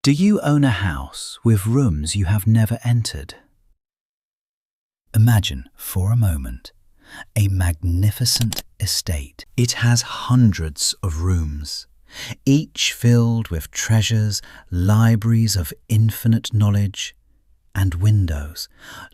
Do you own a house with rooms you have never entered? Imagine, for a moment, a magnificent estate. It has hundreds of rooms, each filled with treasures, libraries of infinite knowledge, and windows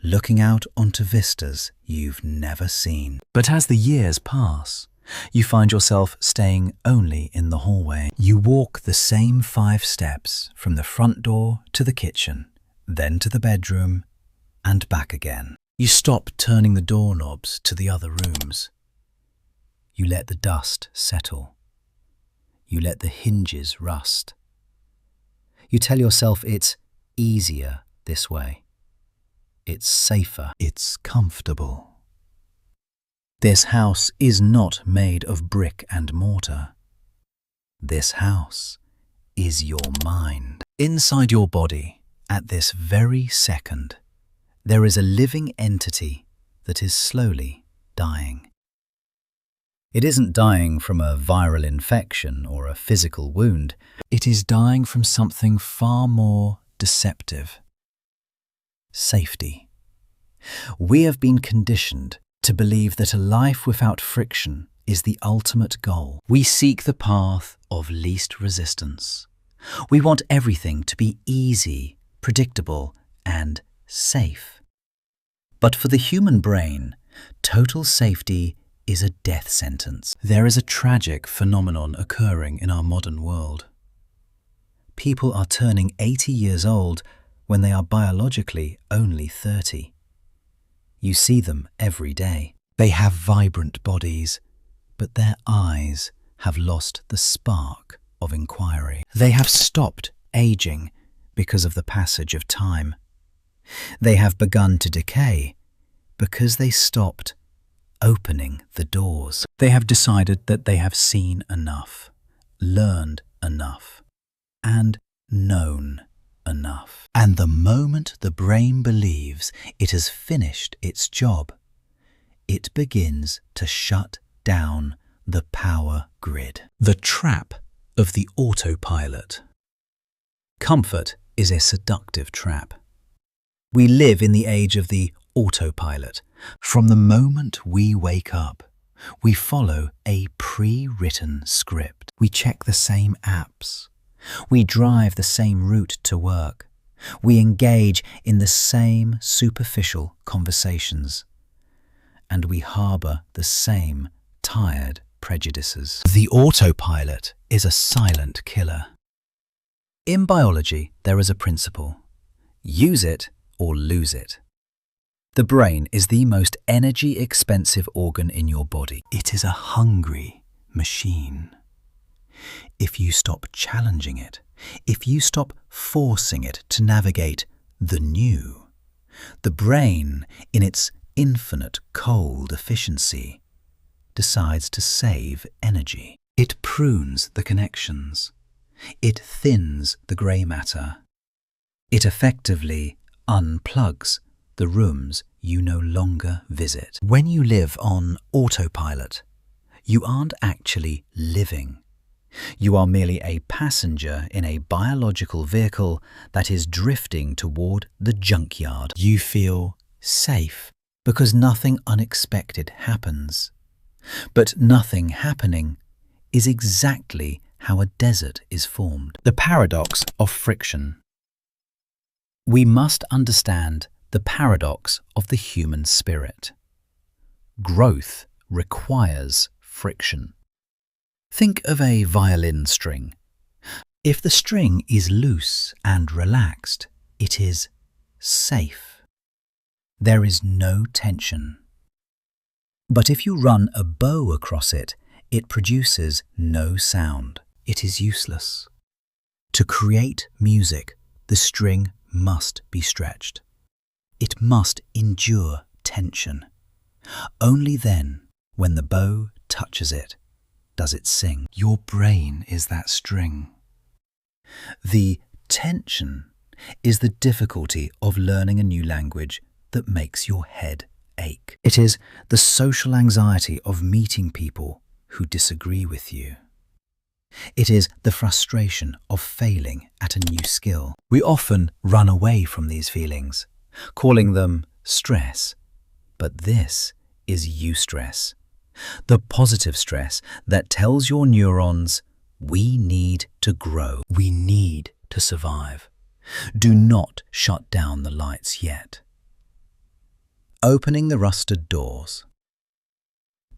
looking out onto vistas you've never seen. But as the years pass, you find yourself staying only in the hallway. You walk the same 5 steps from the front door to the kitchen, then to the bedroom, and back again. You stop turning the doorknobs to the other rooms. You let the dust settle. You let the hinges rust. You tell yourself it's easier this way. It's safer. It's comfortable. This house is not made of brick and mortar. This house is your mind. Inside your body, at this very second, there is a living entity that is slowly dying. It isn't dying from a viral infection or a physical wound. It is dying from something far more deceptive. Safety. We have been conditioned to believe that a life without friction is the ultimate goal. We seek the path of least resistance. We want everything to be easy, predictable, and safe. But for the human brain, total safety is a death sentence. There is a tragic phenomenon occurring in our modern world. People are turning 80 years old when they are biologically only 30. You see them every day. They have vibrant bodies, but their eyes have lost the spark of inquiry. They have stopped aging because of the passage of time. They have begun to decay because they stopped opening the doors. They have decided that they have seen enough, learned enough, and known enough. And the moment the brain believes it has finished its job, it begins to shut down the power grid. The trap of the autopilot. Comfort is a seductive trap. We live in the age of the autopilot. From the moment we wake up, we follow a pre-written script. We check the same apps. We drive the same route to work. We engage in the same superficial conversations. And we harbour the same tired prejudices. The autopilot is a silent killer. In biology, there is a principle: use it or lose it. The brain is the most energy-expensive organ in your body. It is a hungry machine. If you stop challenging it, if you stop forcing it to navigate the new, the brain, in its infinite cold efficiency, decides to save energy. It prunes the connections. It thins the grey matter. It effectively unplugs the rooms you no longer visit. When you live on autopilot, you aren't actually living. You are merely a passenger in a biological vehicle that is drifting toward the junkyard. You feel safe because nothing unexpected happens. But nothing happening is exactly how a desert is formed. The paradox of friction. We must understand the paradox of the human spirit. Growth requires friction. Think of a violin string. If the string is loose and relaxed, it is safe. There is no tension. But if you run a bow across it, it produces no sound. It is useless. To create music, the string must be stretched. It must endure tension. Only then, when the bow touches it, does it sing. Your brain is that string. The tension is the difficulty of learning a new language that makes your head ache. It is the social anxiety of meeting people who disagree with you. It is the frustration of failing at a new skill. We often run away from these feelings, calling them stress. But this is eustress, the positive stress that tells your neurons, we need to grow, we need to survive. Do not shut down the lights yet. Opening the rusted doors.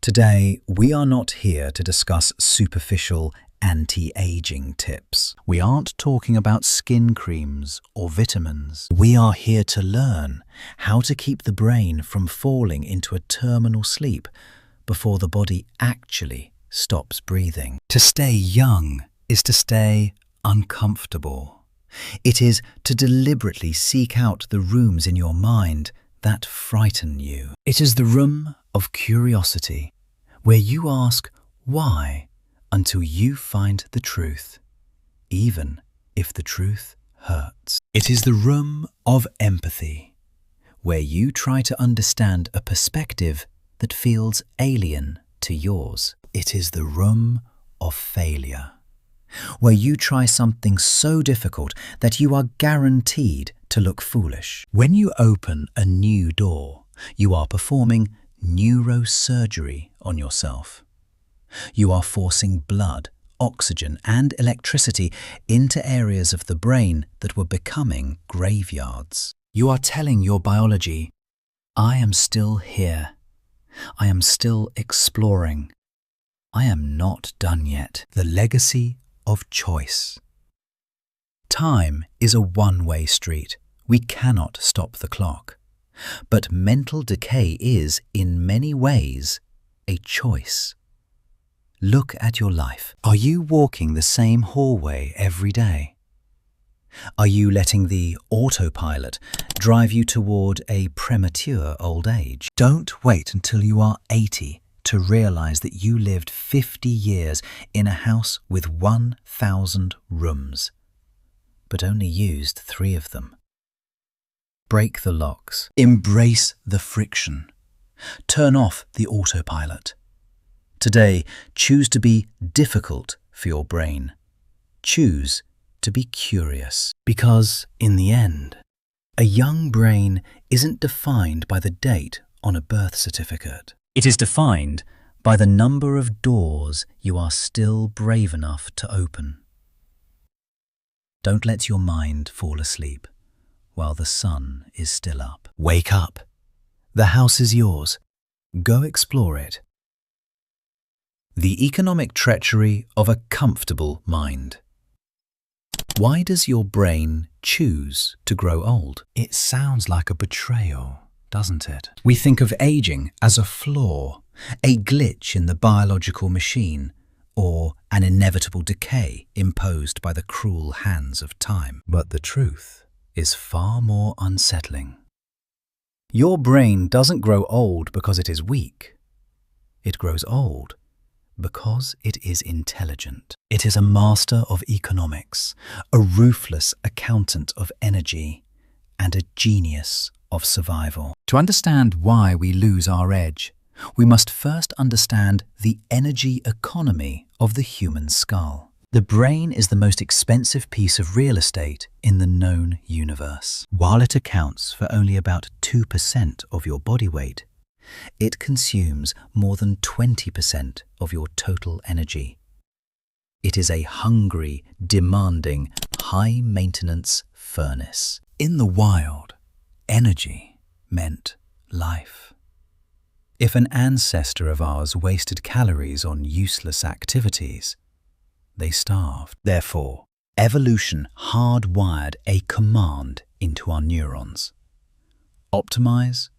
Today, we are not here to discuss superficial anti-aging tips. We aren't talking about skin creams or vitamins. We are here to learn how to keep the brain from falling into a terminal sleep before the body actually stops breathing. To stay young is to stay uncomfortable. It is to deliberately seek out the rooms in your mind that frighten you. It is the room of curiosity, where you ask why until you find the truth, even if the truth hurts. It is the room of empathy, where you try to understand a perspective that feels alien to yours. It is the room of failure, where you try something so difficult that you are guaranteed to look foolish. When you open a new door, you are performing neurosurgery on yourself. You are forcing blood, oxygen, and electricity into areas of the brain that were becoming graveyards. You are telling your biology, I am still here. I am still exploring. I am not done yet. The legacy of choice. Time is a one-way street. We cannot stop the clock. But mental decay is, in many ways, a choice. Look at your life. Are you walking the same hallway every day? Are you letting the autopilot drive you toward a premature old age? Don't wait until you are 80 to realize that you lived 50 years in a house with 1,000 rooms, but only used 3 of them. Break the locks. Embrace the friction. Turn off the autopilot. Today, choose to be difficult for your brain. Choose to be curious. Because, in the end, a young brain isn't defined by the date on a birth certificate. It is defined by the number of doors you are still brave enough to open. Don't let your mind fall asleep while the sun is still up. Wake up. The house is yours. Go explore it. The economic treachery of a comfortable mind. Why does your brain choose to grow old? It sounds like a betrayal, doesn't it? We think of aging as a flaw, a glitch in the biological machine, or an inevitable decay imposed by the cruel hands of time. But the truth is far more unsettling. Your brain doesn't grow old because it is weak. It grows old because it is intelligent. It is a master of economics, a ruthless accountant of energy, and a genius of survival. To understand why we lose our edge, we must first understand the energy economy of the human skull. The brain is the most expensive piece of real estate in the known universe. While it accounts for only about 2% of your body weight, it consumes more than 20% of your total energy. It is a hungry, demanding, high-maintenance furnace. In the wild, energy meant life. If an ancestor of ours wasted calories on useless activities, they starved. Therefore, evolution hardwired a command into our neurons: optimize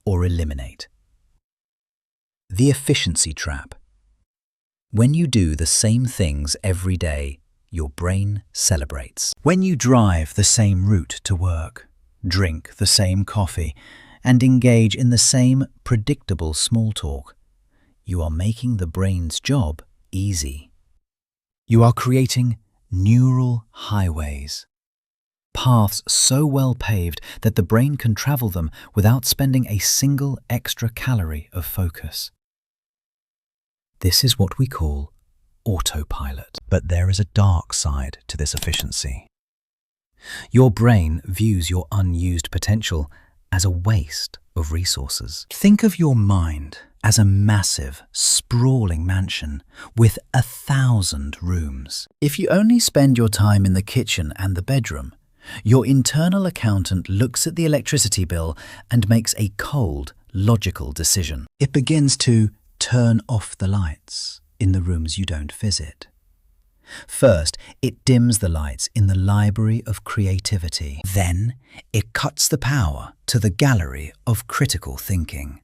or eliminate. The efficiency trap. When you do the same things every day, your brain celebrates. When you drive the same route to work, drink the same coffee, and engage in the same predictable small talk, you are making the brain's job easy. You are creating neural highways, paths so well paved that the brain can travel them without spending a single extra calorie of focus. This is what we call autopilot. But there is a dark side to this efficiency. Your brain views your unused potential as a waste of resources. Think of your mind as a massive, sprawling mansion with 1,000 rooms. If you only spend your time in the kitchen and the bedroom, your internal accountant looks at the electricity bill and makes a cold, logical decision. It begins to turn off the lights in the rooms you don't visit. First, it dims the lights in the library of creativity. Then, it cuts the power to the gallery of critical thinking.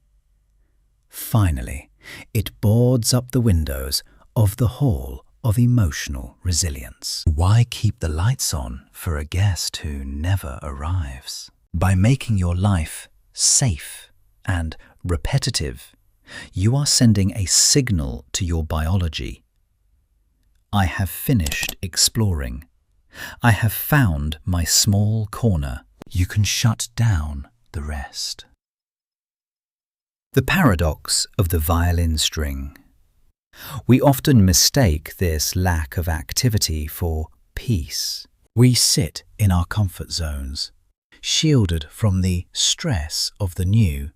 Finally, it boards up the windows of the hall of emotional resilience. Why keep the lights on for a guest who never arrives? By making your life safe and repetitive, you are sending a signal to your biology. I have finished exploring. I have found my small corner. You can shut down the rest. The paradox of the violin string. We often mistake this lack of activity for peace. We sit in our comfort zones, shielded from the stress of the new,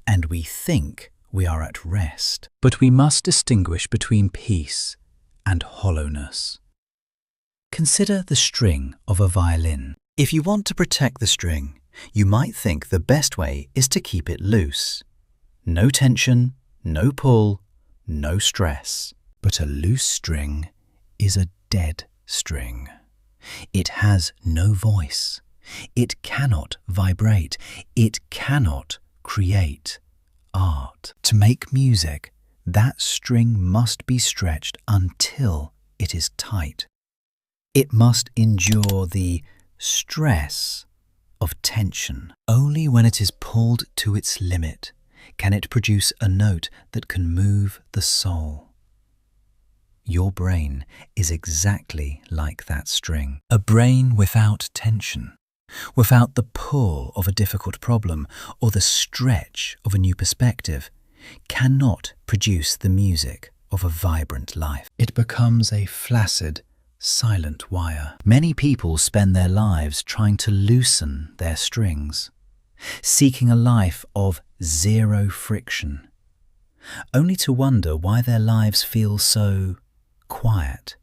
and we think we are at rest. But we must distinguish between peace and hollowness. Consider the string of a violin. If you want to protect the string, you might think the best way is to keep it loose. No tension, no pull, no stress. But a loose string is a dead string. It has no voice. It cannot vibrate. It cannot create art. To make music, that string must be stretched until it is tight. It must endure the stress of tension. Only when it is pulled to its limit can it produce a note that can move the soul. Your brain is exactly like that string. A brain without tension, without the pull of a difficult problem or the stretch of a new perspective, cannot produce the music of a vibrant life. It becomes a flaccid, silent wire. Many people spend their lives trying to loosen their strings, seeking a life of zero friction, only to wonder why their lives feel so quiet,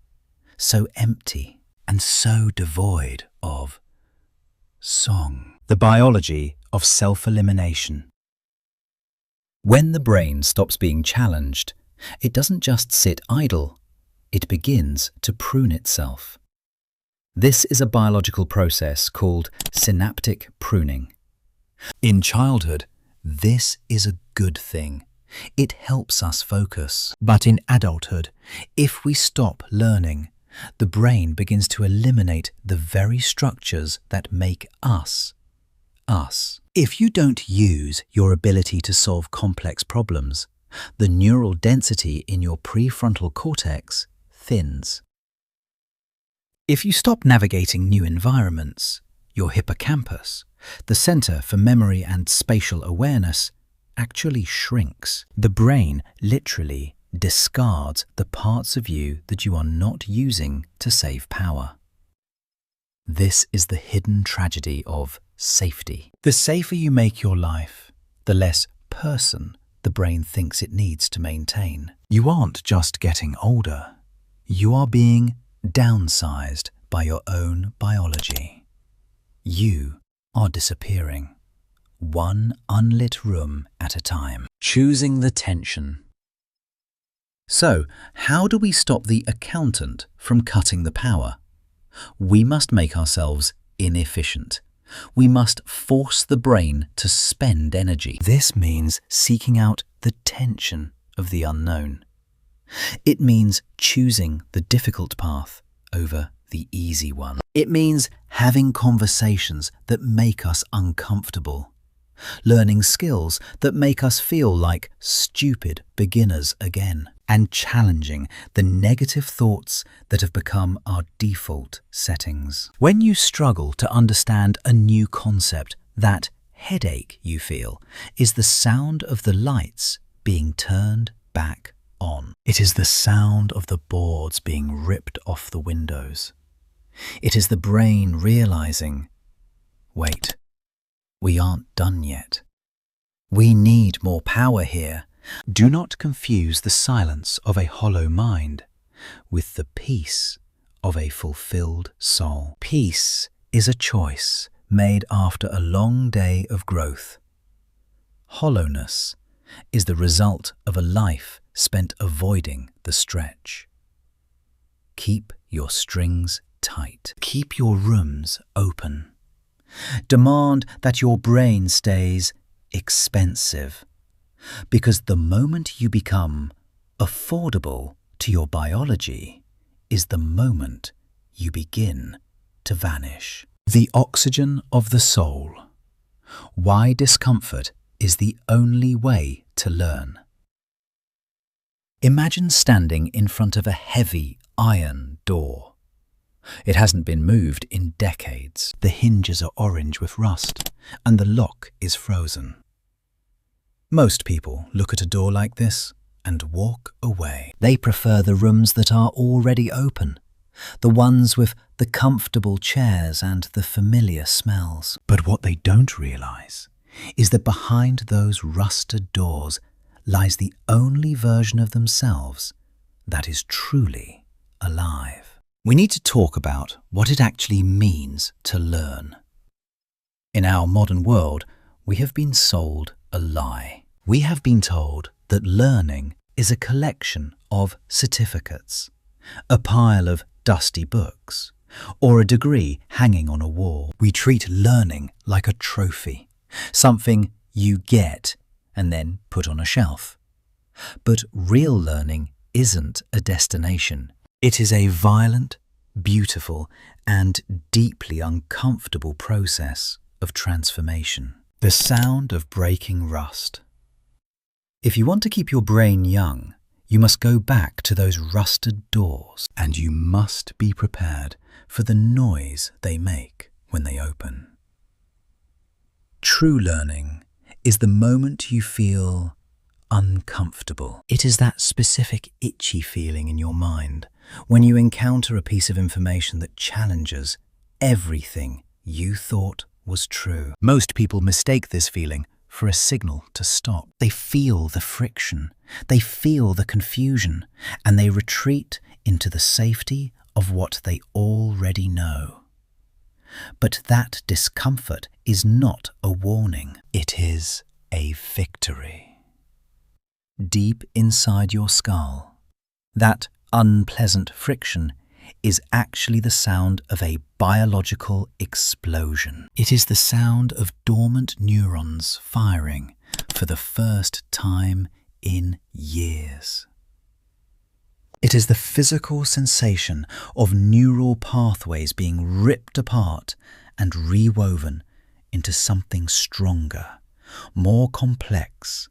so empty, and so devoid of song. The biology of self-elimination. When the brain stops being challenged, it doesn't just sit idle, it begins to prune itself. This is a biological process called synaptic pruning. In childhood, this is a good thing. It helps us focus. But in adulthood, if we stop learning, the brain begins to eliminate the very structures that make us, us. If you don't use your ability to solve complex problems, the neural density in your prefrontal cortex thins. If you stop navigating new environments, your hippocampus, the center for memory and spatial awareness, actually shrinks. The brain literally discards the parts of you that you are not using to save power. This is the hidden tragedy of safety. The safer you make your life, the less person the brain thinks it needs to maintain. You aren't just getting older. You are being downsized by your own biology. You are disappearing, one unlit room at a time. Choosing the tension. So, how do we stop the accountant from cutting the power? We must make ourselves inefficient. We must force the brain to spend energy. This means seeking out the tension of the unknown. It means choosing the difficult path over the easy one. It means having conversations that make us uncomfortable, learning skills that make us feel like stupid beginners again, and challenging the negative thoughts that have become our default settings. When you struggle to understand a new concept, that headache you feel is the sound of the lights being turned back on. It is the sound of the boards being ripped off the windows. It is the brain realizing, wait, we aren't done yet. We need more power here. Do not confuse the silence of a hollow mind with the peace of a fulfilled soul. Peace is a choice made after a long day of growth. Hollowness is the result of a life spent avoiding the stretch. Keep your strings tight. Keep your rooms open. Demand that your brain stays expensive, because the moment you become affordable to your biology is the moment you begin to vanish. The oxygen of the soul. Why discomfort is the only way to learn. Imagine standing in front of a heavy iron door. It hasn't been moved in decades. The hinges are orange with rust, and the lock is frozen. Most people look at a door like this and walk away. They prefer the rooms that are already open, the ones with the comfortable chairs and the familiar smells. But what they don't realize is that behind those rusted doors lies the only version of themselves that is truly alive. We need to talk about what it actually means to learn. In our modern world, we have been sold a lie. We have been told that learning is a collection of certificates, a pile of dusty books, or a degree hanging on a wall. We treat learning like a trophy, something you get and then put on a shelf. But real learning isn't a destination. It is a violent, beautiful, and deeply uncomfortable process of transformation. The sound of breaking rust. If you want to keep your brain young, you must go back to those rusted doors, and you must be prepared for the noise they make when they open. True learning is the moment you feel uncomfortable. It is that specific itchy feeling in your mind when you encounter a piece of information that challenges everything you thought was true. Most people mistake this feeling for a signal to stop. They feel the friction, they feel the confusion, and they retreat into the safety of what they already know. But that discomfort is not a warning, it is a victory. Deep inside your skull, that unpleasant friction is actually the sound of a biological explosion. It is the sound of dormant neurons firing for the first time in years. It is the physical sensation of neural pathways being ripped apart and rewoven into something stronger, more complex,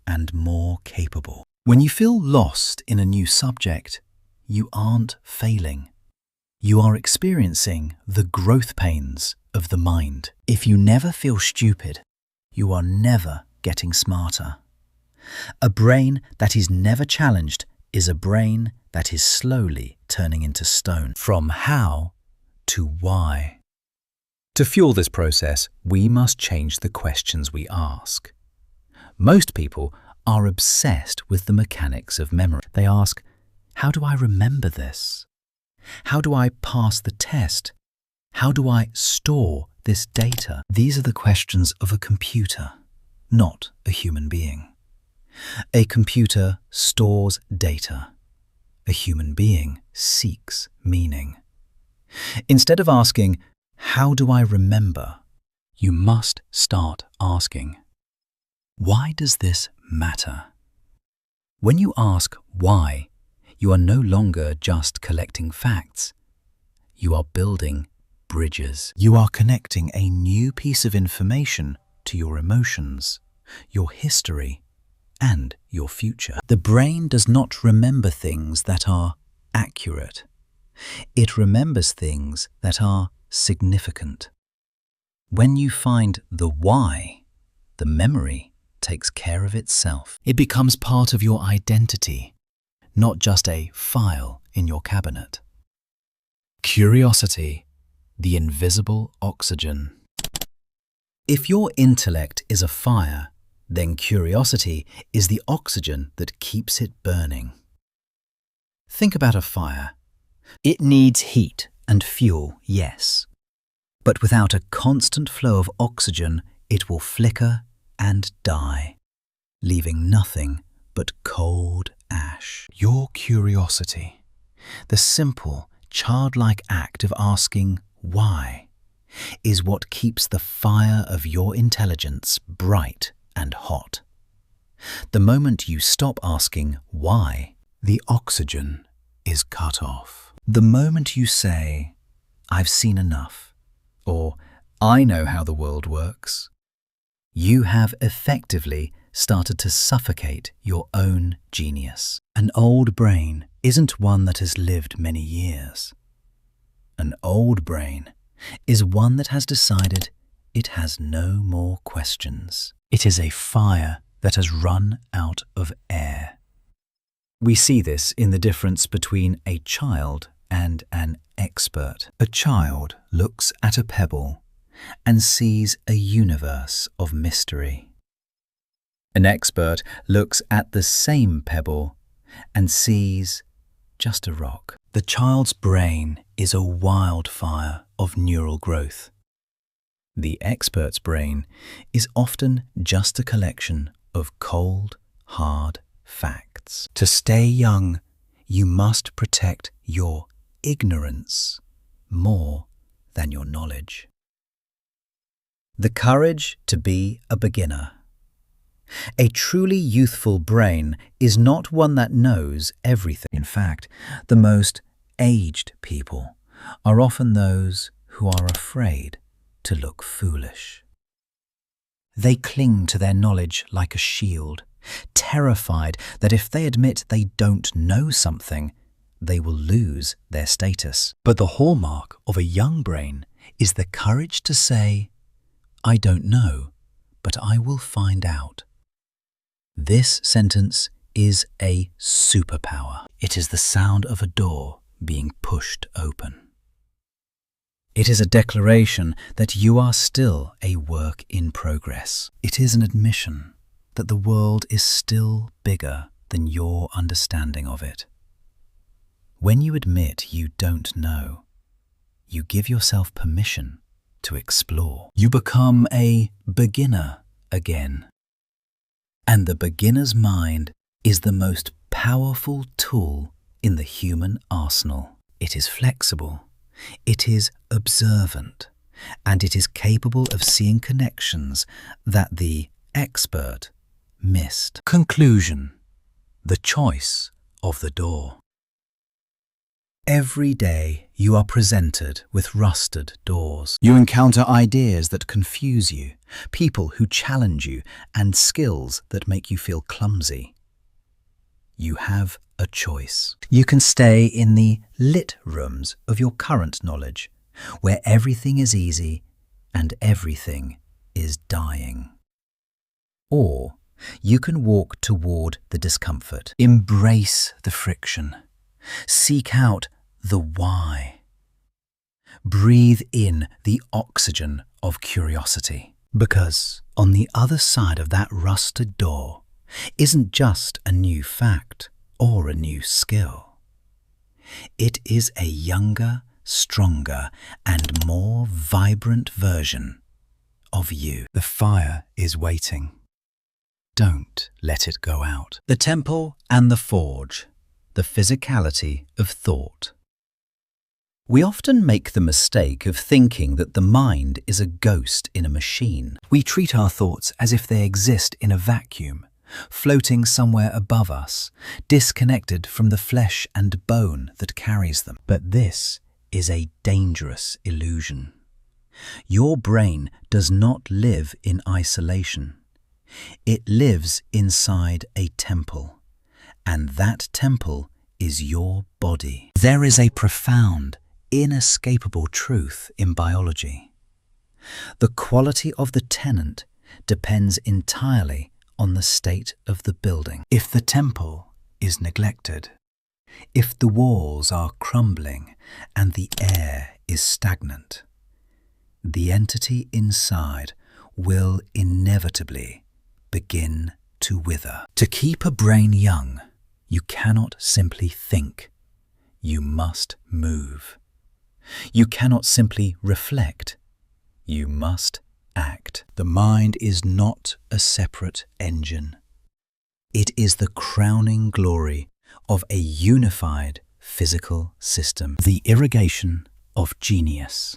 and more capable. When you feel lost in a new subject, you aren't failing. You are experiencing the growth pains of the mind. If you never feel stupid, you are never getting smarter. A brain that is never challenged is a brain that is slowly turning into stone. From how to why. To fuel this process, we must change the questions we ask. Most people are obsessed with the mechanics of memory. They ask, how do I remember this? How do I pass the test? How do I store this data? These are the questions of a computer, not a human being. A computer stores data. A human being seeks meaning. Instead of asking, how do I remember? You must start asking, why does this matter? When you ask why, you are no longer just collecting facts. You are building bridges. You are connecting a new piece of information to your emotions, your history, and your future. The brain does not remember things that are accurate. It remembers things that are significant. When you find the why, the memory takes care of itself. It becomes part of your identity, not just a file in your cabinet. Curiosity, the invisible oxygen. If your intellect is a fire, then curiosity is the oxygen that keeps it burning. Think about a fire. It needs heat and fuel, yes. But without a constant flow of oxygen, it will flicker and die, leaving nothing but cold ash. Your curiosity, the simple, childlike act of asking why, is what keeps the fire of your intelligence bright and hot. The moment you stop asking why, the oxygen is cut off. The moment you say, "I've seen enough," or "I know how the world works," you have effectively started to suffocate your own genius. An old brain isn't one that has lived many years. An old brain is one that has decided it has no more questions. It is a fire that has run out of air. We see this in the difference between a child and an expert. A child looks at a pebble and sees a universe of mystery. An expert looks at the same pebble and sees just a rock. The child's brain is a wildfire of neural growth. The expert's brain is often just a collection of cold, hard facts. To stay young, you must protect your ignorance more than your knowledge. The courage to be a beginner. A truly youthful brain is not one that knows everything. In fact, the most aged people are often those who are afraid to look foolish. They cling to their knowledge like a shield, terrified that if they admit they don't know something, they will lose their status. But the hallmark of a young brain is the courage to say, "I don't know, but I will find out." This sentence is a superpower. It is the sound of a door being pushed open. It is a declaration that you are still a work in progress. It is an admission that the world is still bigger than your understanding of it. When you admit you don't know, you give yourself permission to explore. You become a beginner again. And the beginner's mind is the most powerful tool in the human arsenal. It is flexible, it is observant, and it is capable of seeing connections that the expert missed. Conclusion: the choice of the door. Every day you are presented with rusted doors. You encounter ideas that confuse you, people who challenge you, and skills that make you feel clumsy. You have a choice. You can stay in the lit rooms of your current knowledge, where everything is easy and everything is dying. Or you can walk toward the discomfort. Embrace the friction. Seek out the why. Breathe in the oxygen of curiosity. Because on the other side of that rusted door isn't just a new fact or a new skill. It is a younger, stronger, and more vibrant version of you. The fire is waiting. Don't let it go out. The temple and the forge, the physicality of thought. We often make the mistake of thinking that the mind is a ghost in a machine. We treat our thoughts as if they exist in a vacuum, floating somewhere above us, disconnected from the flesh and bone that carries them. But this is a dangerous illusion. Your brain does not live in isolation. It lives inside a temple, and that temple is your body. There is a profound, inescapable truth in biology. The quality of the tenant depends entirely on the state of the building. If the temple is neglected, If the walls are crumbling and the air is stagnant, the entity inside will inevitably begin to wither. To keep a brain young, you cannot simply think. You must move. You cannot simply reflect. You must act. The mind is not a separate engine. It is the crowning glory of a unified physical system, the irrigation of genius.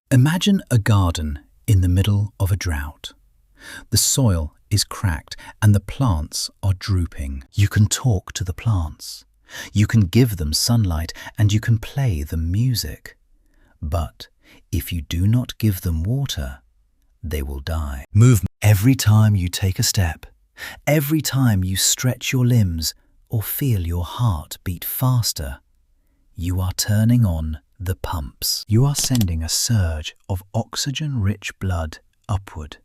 Imagine a garden in the middle of a drought. The soil is cracked and the plants are drooping. You can talk to the plants. You can give them sunlight and you can play them music. But if you do not give them water, they will die. Move every time you take a step, every time you stretch your limbs or feel your heart beat faster, you are turning on the pumps. You are sending a surge of oxygen-rich blood upward,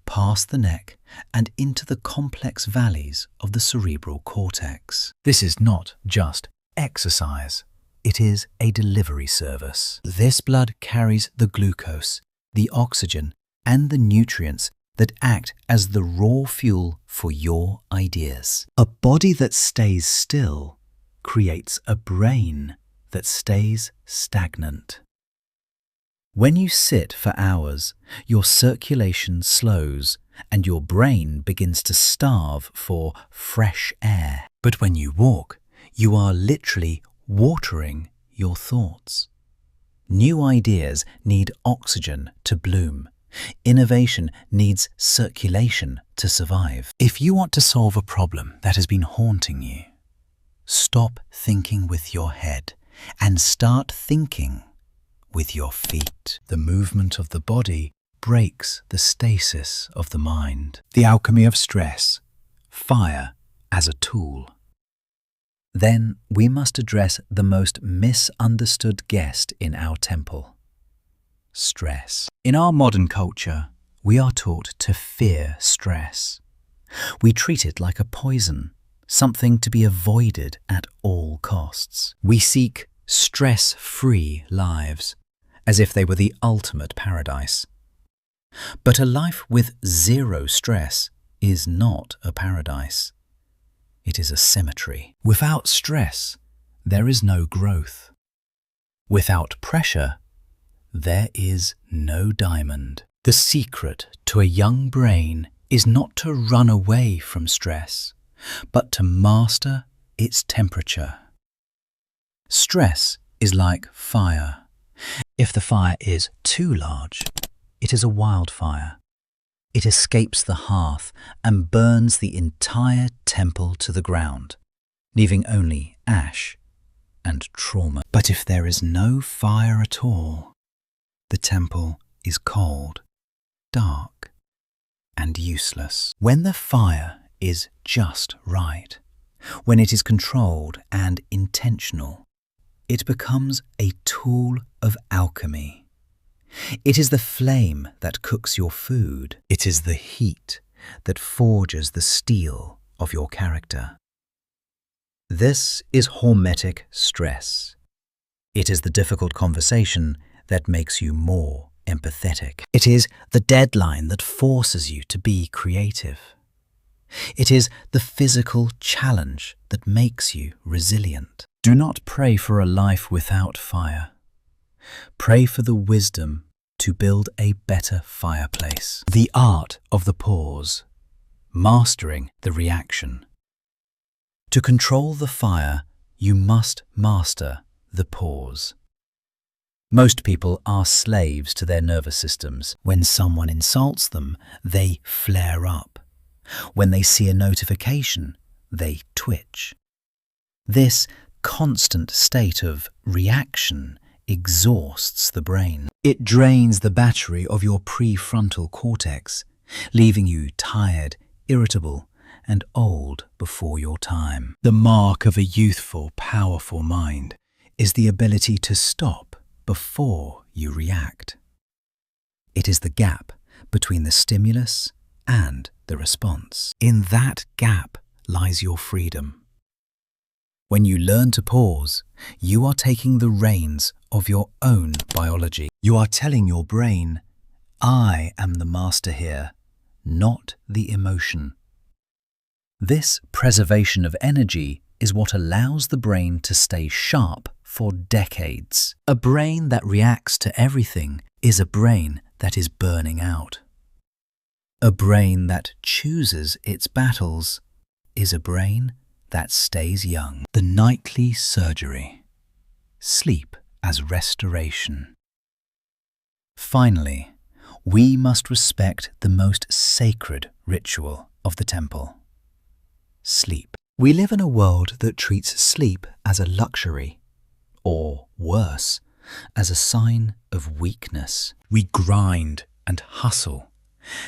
past the neck and into the complex valleys of the cerebral cortex. This is not just exercise. It is a delivery service. This blood carries the glucose, the oxygen, and the nutrients that act as the raw fuel for your ideas. A body that stays still creates a brain that stays stagnant. When you sit for hours, your circulation slows and your brain begins to starve for fresh air. But when you walk, you are literally watering your thoughts. New ideas need oxygen to bloom. Innovation needs circulation to survive. If you want to solve a problem that has been haunting you, stop thinking with your head and start thinking with your feet. The movement of the body breaks the stasis of the mind. The alchemy of stress, fire as a tool. Then we must address the most misunderstood guest in our temple: stress. In our modern culture, we are taught to fear stress. We treat it like a poison, something to be avoided at all costs. We seek stress-free lives, as if they were the ultimate paradise. But a life with zero stress is not a paradise. It is a cemetery. Without stress, there is no growth. Without pressure, there is no diamond. The secret to a young brain is not to run away from stress, but to master its temperature. Stress is like fire. If the fire is too large, it is a wildfire. It escapes the hearth and burns the entire temple to the ground, leaving only ash and trauma. But if there is no fire at all, the temple is cold, dark, and useless. When the fire is just right, when it is controlled and intentional, it becomes a tool of alchemy. It is the flame that cooks your food. It is the heat that forges the steel of your character. This is hormetic stress. It is the difficult conversation that makes you more empathetic. It is the deadline that forces you to be creative. It is the physical challenge that makes you resilient. Do not pray for a life without fire. Pray for the wisdom to build a better fireplace. The art of the pause, mastering the reaction. To control the fire, you must master the pause. Most people are slaves to their nervous systems. When someone insults them, they flare up. When they see a notification, they twitch. This constant state of reaction exhausts the brain. It drains the battery of your prefrontal cortex, leaving you tired, irritable, and old before your time. The mark of a youthful, powerful mind is the ability to stop before you react. It is the gap between the stimulus and the response. In that gap lies your freedom. When you learn to pause, you are taking the reins of your own biology. You are telling your brain, I am the master here, not the emotion. This preservation of energy is what allows the brain to stay sharp for decades. A brain that reacts to everything is a brain that is burning out. A brain that chooses its battles is a brain that stays young. The nightly surgery. Sleep as restoration. Finally, we must respect the most sacred ritual of the temple. Sleep. We live in a world that treats sleep as a luxury, or worse, as a sign of weakness. We grind and hustle,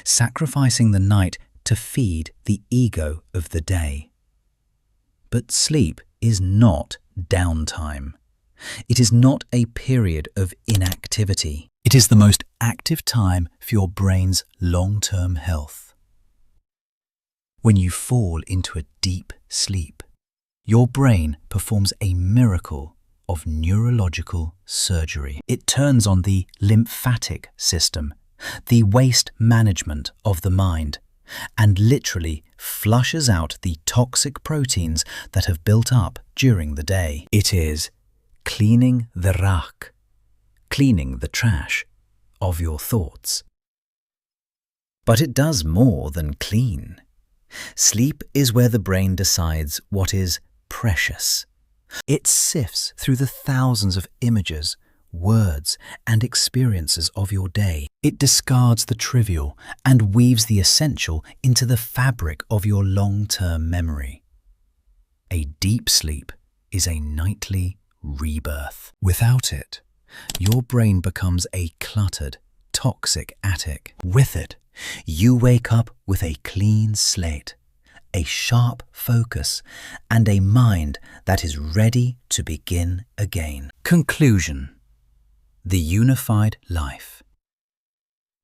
sacrificing the night to feed the ego of the day. But sleep is not downtime. It is not a period of inactivity. It is the most active time for your brain's long-term health. When you fall into a deep sleep, your brain performs a miracle of neurological surgery. It turns on the lymphatic system, the waste management of the mind, and literally flushes out the toxic proteins that have built up during the day. It is cleaning the rakh, cleaning the trash of your thoughts. But it does more than clean. Sleep is where the brain decides what is precious. It sifts through the thousands of images, words, and experiences of your day. It discards the trivial and weaves the essential into the fabric of your long-term memory. A deep sleep is a nightly rebirth. Without it, your brain becomes a cluttered, toxic attic. With it, you wake up with a clean slate, a sharp focus, and a mind that is ready to begin again. Conclusion. The unified life.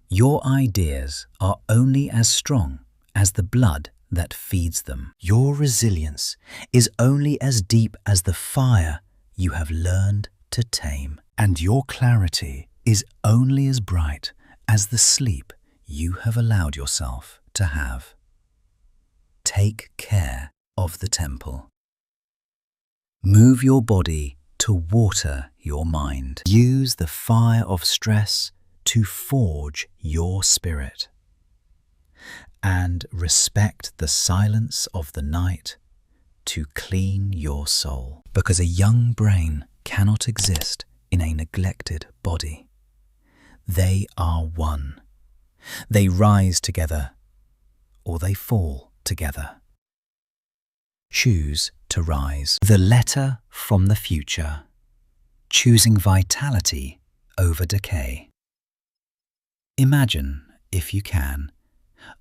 Your ideas are only as strong as the blood that feeds them. Your resilience is only as deep as the fire you have learned to tame. And your clarity is only as bright as the sleep you have allowed yourself to have. Take care of the temple. Move your body to water your mind. Use the fire of stress to forge your spirit. And respect the silence of the night to clean your soul. Because a young brain cannot exist in a neglected body. They are one. They rise together, or they fall together. Choose to rise. The letter from the future. Choosing vitality over decay. Imagine, if you can,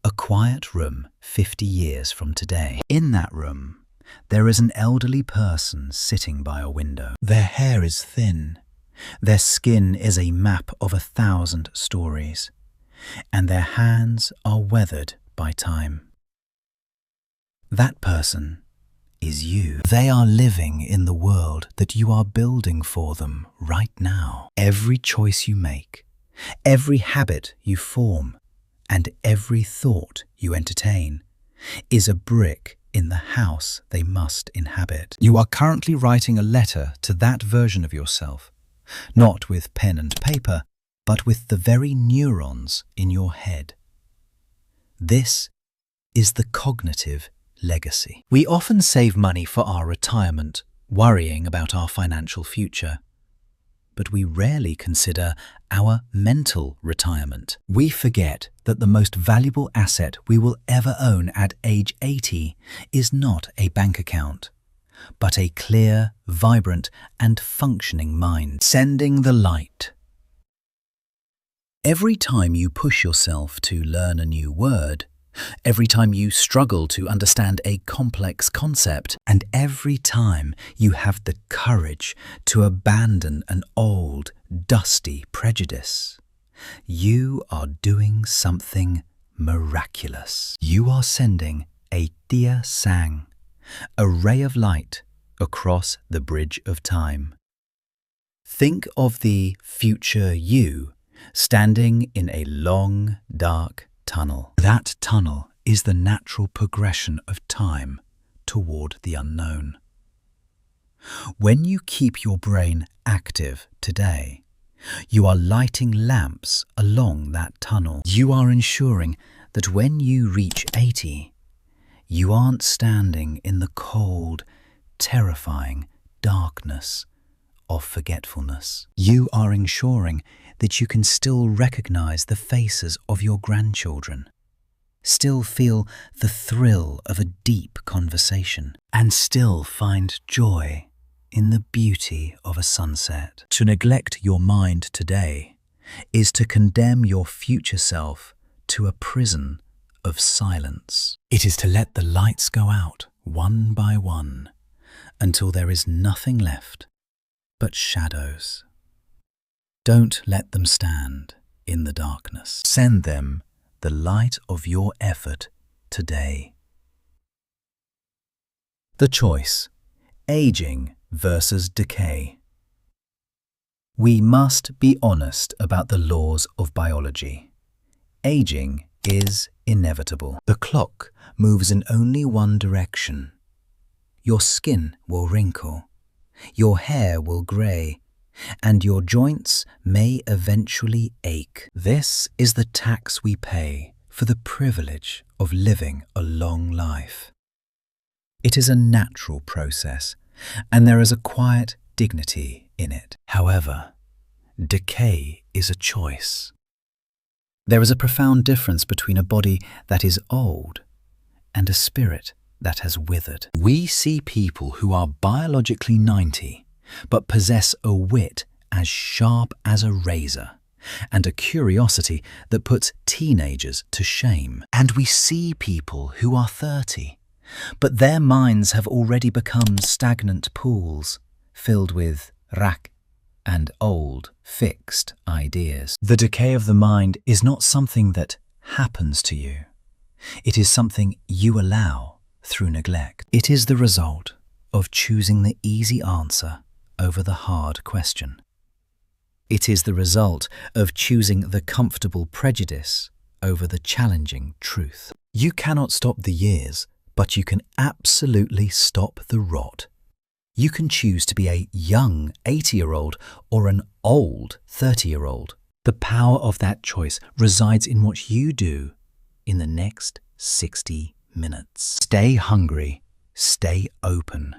a quiet room 50 years from today. In that room, there is an elderly person sitting by a window. Their hair is thin. Their skin is a map of 1,000 stories, and their hands are weathered by time. That person is you. They are living in the world that you are building for them right now. Every choice you make, every habit you form, and every thought you entertain is a brick in the house they must inhabit. You are currently writing a letter to that version of yourself, not with pen and paper, but with the very neurons in your head. This is the cognitive legacy. We often save money for our retirement, worrying about our financial future. But we rarely consider our mental retirement. We forget that the most valuable asset we will ever own at age 80 is not a bank account, but a clear, vibrant, and functioning mind. Sending the light. Every time you push yourself to learn a new word, every time you struggle to understand a complex concept, and every time you have the courage to abandon an old, dusty prejudice, you are doing something miraculous. You are sending a Tia Sang, a ray of light, across the bridge of time. Think of the future you standing in a long, dark tunnel. That tunnel is the natural progression of time toward the unknown. When you keep your brain active today, you are lighting lamps along that tunnel. You are ensuring that when you reach 80, you aren't standing in the cold, terrifying darkness of forgetfulness. You are ensuring that you can still recognize the faces of your grandchildren, still feel the thrill of a deep conversation, and still find joy in the beauty of a sunset. To neglect your mind today is to condemn your future self to a prison of silence. It is to let the lights go out one by one until there is nothing left but shadows. Don't let them stand in the darkness. Send them the light of your effort today. The choice: aging versus decay. We must be honest about the laws of biology. Aging is inevitable. The clock moves in only one direction. Your skin will wrinkle, your hair will grey, and your joints may eventually ache. This is the tax we pay for the privilege of living a long life. It is a natural process, and there is a quiet dignity in it. However, decay is a choice. There is a profound difference between a body that is old and a spirit that has withered. We see people who are biologically 90, but possess a wit as sharp as a razor and a curiosity that puts teenagers to shame. And we see people who are 30, but their minds have already become stagnant pools filled with rack and old, fixed ideas. The decay of the mind is not something that happens to you. It is something you allow through neglect. It is the result of choosing the easy answer over the hard question. It is the result of choosing the comfortable prejudice over the challenging truth. You cannot stop the years, but you can absolutely stop the rot. You can choose to be a young 80-year-old or an old 30-year-old. The power of that choice resides in what you do in the next 60 minutes. Stay hungry, stay open.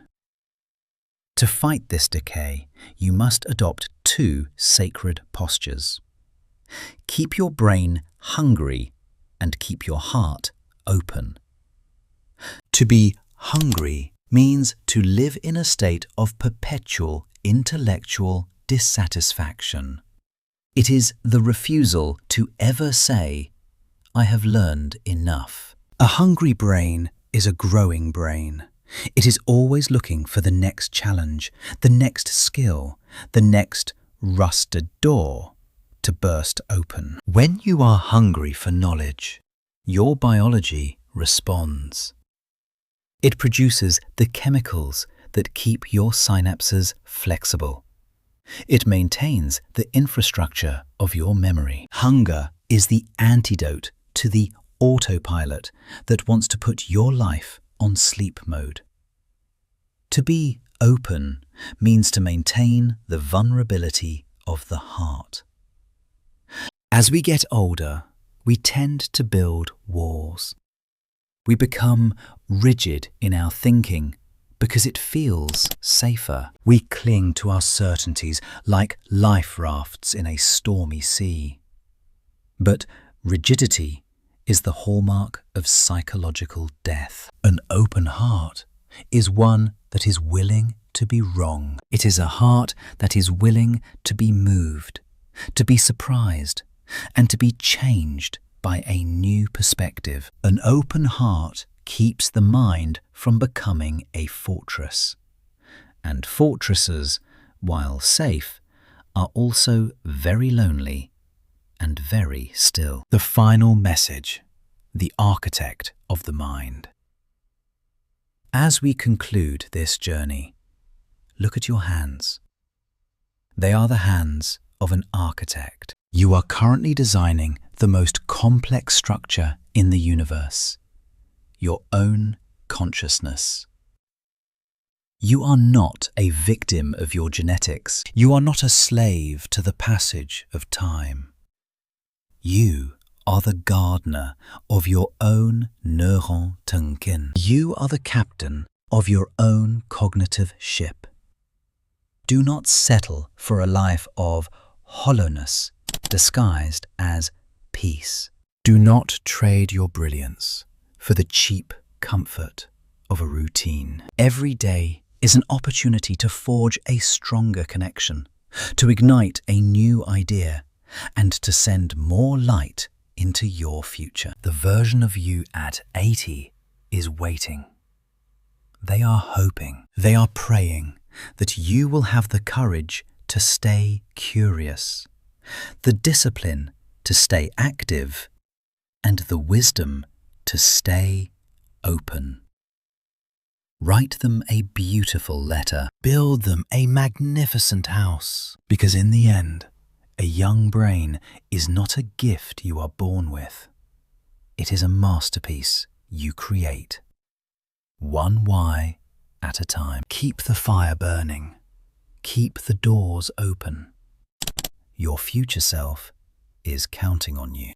To fight this decay, you must adopt two sacred postures. Keep your brain hungry and keep your heart open. To be hungry means to live in a state of perpetual intellectual dissatisfaction. It is the refusal to ever say, "I have learned enough." A hungry brain is a growing brain. It is always looking for the next challenge, the next skill, the next rusted door to burst open. When you are hungry for knowledge, your biology responds. It produces the chemicals that keep your synapses flexible. It maintains the infrastructure of your memory. Hunger is the antidote to the autopilot that wants to put your life on sleep mode. To be open means to maintain the vulnerability of the heart. As we get older, we tend to build walls. We become rigid in our thinking because it feels safer. We cling to our certainties like life rafts in a stormy sea. But rigidity is the hallmark of psychological death. An open heart is one that is willing to be wrong. It is a heart that is willing to be moved, to be surprised, and to be changed by a new perspective. An open heart keeps the mind from becoming a fortress. And fortresses, while safe, are also very lonely and very still. The final message: the architect of the mind. As we conclude this journey, Look at your hands. They are the hands of an architect. You are currently designing the most complex structure in the universe, your own consciousness. You are not a victim of your genetics. You are not a slave to the passage of time. You are the gardener of your own neurotanken. You are the captain of your own cognitive ship. Do not settle for a life of hollowness disguised as peace. Do not trade your brilliance for the cheap comfort of a routine. Every day is an opportunity to forge a stronger connection, to ignite a new idea, and to send more light into your future. The version of you at 80 is waiting. They are hoping, they are praying that you will have the courage to stay curious, the discipline to stay active, and the wisdom to stay open. Write them a beautiful letter. Build them a magnificent house. Because in the end, a young brain is not a gift you are born with. It is a masterpiece you create. One why at a time. Keep the fire burning. Keep the doors open. Your future self is counting on you.